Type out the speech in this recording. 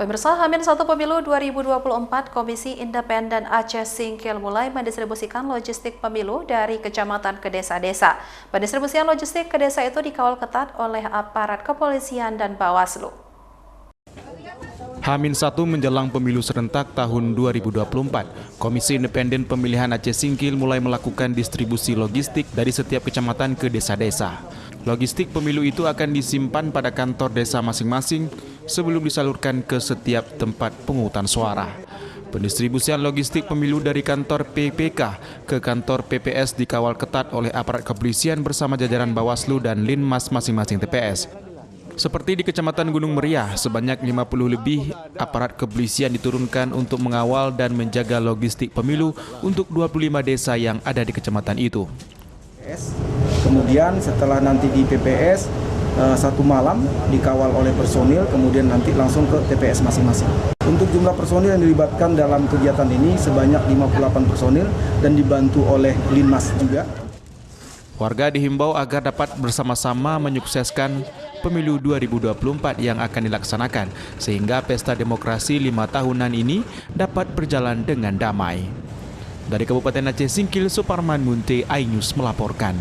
Pemirsa, H-1 Pemilu 2024, Komisi Independen Aceh Singkil mulai mendistribusikan logistik pemilu dari kecamatan ke desa-desa. Pendistribusian logistik ke desa itu dikawal ketat oleh aparat kepolisian dan Bawaslu. H-1 menjelang pemilu serentak tahun 2024, Komisi Independen Pemilihan Aceh Singkil mulai melakukan distribusi logistik dari setiap kecamatan ke desa-desa. Logistik pemilu itu akan disimpan pada kantor desa masing-masing sebelum disalurkan ke setiap tempat pemungutan suara. Pendistribusian logistik pemilu dari kantor PPK ke kantor PPS dikawal ketat oleh aparat kepolisian bersama jajaran Bawaslu dan Linmas masing-masing TPS. Seperti di Kecamatan Gunung Meriah, sebanyak 50 lebih aparat kepolisian diturunkan untuk mengawal dan menjaga logistik pemilu untuk 25 desa yang ada di kecamatan itu. Kemudian setelah nanti di PPS, satu malam dikawal oleh personil, kemudian nanti langsung ke TPS masing-masing. Untuk jumlah personil yang dilibatkan dalam kegiatan ini sebanyak 58 personil dan dibantu oleh Linmas juga. Warga dihimbau agar dapat bersama-sama menyukseskan pemilu 2024 yang akan dilaksanakan, sehingga pesta demokrasi 5 tahunan ini dapat berjalan dengan damai. Dari Kabupaten Aceh Singkil, Suparman Munte, iNews melaporkan.